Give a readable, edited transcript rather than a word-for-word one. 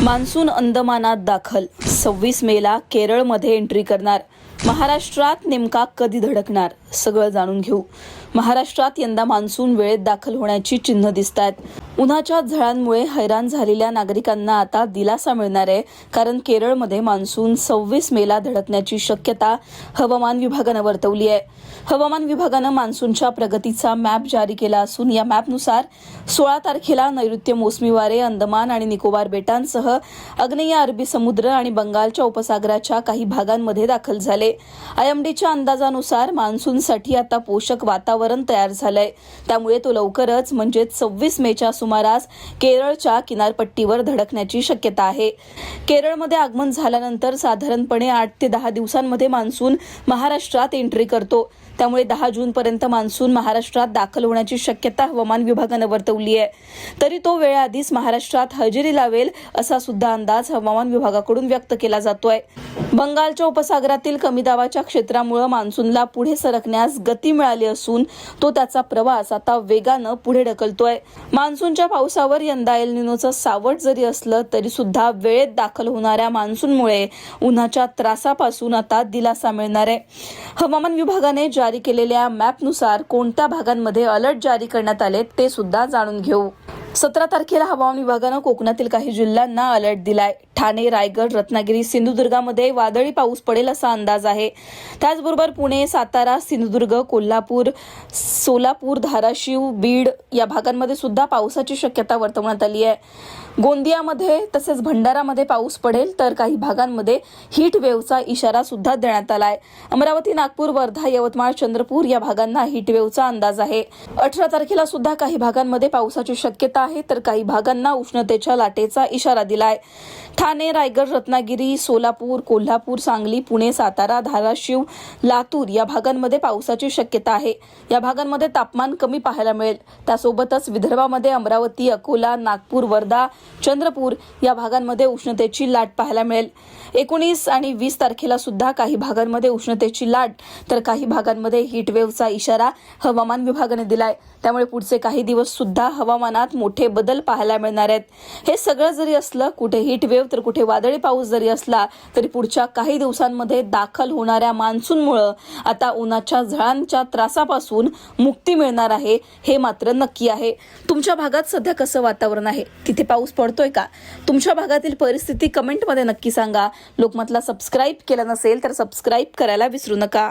Monsoon अंदमानात दाखल. 26 मेला केरळमध्ये एंट्री करणार. महाराष्ट्रात नेमका कधी धडकणार सगळं जाणून घेऊ. महाराष्ट्रात यंदा मान्सून वेळेत दाखल होण्याची चिन्ह दिसतात. उन्हाच्या झळांमुळे हैराण झालेल्या नागरिकांना आता दिलासा मिळणार आहे, कारण केरळमध्ये मान्सून 26 मेला धडकण्याची शक्यता हवामान विभागानं वर्तवली आहे. हवामान विभागानं मान्सूनच्या प्रगतीचा मॅप जारी केला असून या मॅपनुसार 16 तारखेला नैऋत्य मोसमी वारे अंदमान आणि निकोबार बेटांसह आग्नेय अरबी समुद्र आणि बंगालच्या उपसागराच्या काही भागांमध्ये दाखल झाले. आयएमडीच्या अंदाजानुसार मान्सूनसाठी आता पोषक वातावरण तयार झालंय. त्यामुळे तो लवकरच म्हणजे 26 मेच्या सुमारास केरळच्या किनारपट्टीवर धडकण्याची शक्यता आहे. केरळमध्ये आगमन झाल्यानंतर साधारणपणे 8 ते 10 दिवसांमध्ये मान्सून महाराष्ट्रात एंट्री करतो. त्यामुळे 10 जूनपर्यंत मान्सून महाराष्ट्रात दाखल होण्याची शक्यता हवामान विभागानं वर्तवली आहे. तरी तो वेळाआधीच महाराष्ट्रात हजेरी लावेल असा सुद्धा अंदाज हवामान विभागाकडून व्यक्त केला जातोय. बंगालच्या उपसागरातील कमी दाबाच्या क्षेत्रामुळे मान्सूनला पुढे सरकण्यास गती मिळाली असून तो त्याचा प्रवास आता वेगानं पुढे ढकलतोय. मान्सूनच्या पावसावर यंदा एल निनोचं सावट जरी असलं तरी सुद्धा वेळेत दाखल होणाऱ्या मान्सूनमुळे उन्हाच्या त्रासापासून आता दिलासा मिळणार आहे. हवामान विभागाने जारी केलेल्या मॅपनुसार कोणत्या भागांमध्ये अलर्ट जारी करण्यात आले ते सुद्धा जाणून घेऊ. 17 तारखेला हवामान विभागानं कोकणातील काही जिल्ह्यांना अलर्ट दिलाय. ठाणे, रायगड, रत्नागिरी, सिंधुदुर्गामध्ये वादळी पाऊस पडेल असा अंदाज आहे. त्याचबरोबर पुणे, सातारा, सिंधुदुर्ग, कोल्हापूर, सोलापूर, धाराशिव, बीड या भागांमध्ये सुद्धा पावसाची शक्यता वर्तवण्यात आली आहे. गोंदियामध्ये तसेच भंडारामध्ये पाऊस पडेल, तर काही भागांमध्ये हीट वेव्हचा इशारा सुद्धा देण्यात आलाय. अमरावती, नागपूर, वर्धा, यवतमाळ, चंद्रपूर या भागांना हीट वेव्हचा अंदाज आहे. 18 तारखेला सुद्धा काही भागांमध्ये पावसाची शक्यता आहे, तर काही भागांना उष्णतेच्या लाटेचा इशारा दिलाय. ठाणे, रायगड, रत्नागिरी, सोलापूर, कोल्हापूर, सांगली, पुणे, सातारा, धाराशिव, लातूर या भागांमध्ये पावसाची शक्यता आहे. या भागांमध्ये तापमान कमी पाहायला मिळेल. त्यासोबतच विदर्भामध्ये अमरावती, अकोला, नागपूर, वर्धा, चंद्रपूर या भागांमध्ये उष्णतेची लाट पाहायला मिळेल. 19 आणि 20 तारखेला सुद्धा काही भागांमध्ये उष्णतेची लाट, तर काही भागांमध्ये हीट वेव्हचा इशारा हवामान विभागाने दिलाय. त्यामुळे पुढचे काही दिवस सुद्धा हवामानात मोठे बदल पाहायला मिळणार आहेत. हे सगळं जरी असलं, कुठे हीट वेव्ह तर कुठे वादळी पाऊस जरी असला, तरी पुढच्या काही दिवसांमध्ये दाखल होणाऱ्या मान्सूनमुळे आता उन्हाच्या झळांच्या त्रासापासून मुक्ती मिळणार आहे, हे मात्र नक्की आहे. तुमच्या भागात सध्या कसं वातावरण आहे? तिथे पाऊस पडतोय का? तुमच्या भागातील परिस्थिती कमेंटमध्ये नक्की सांगा. लोकमतला सबस्क्राईब केलं नसेल तर सबस्क्राईब करायला विसरू नका.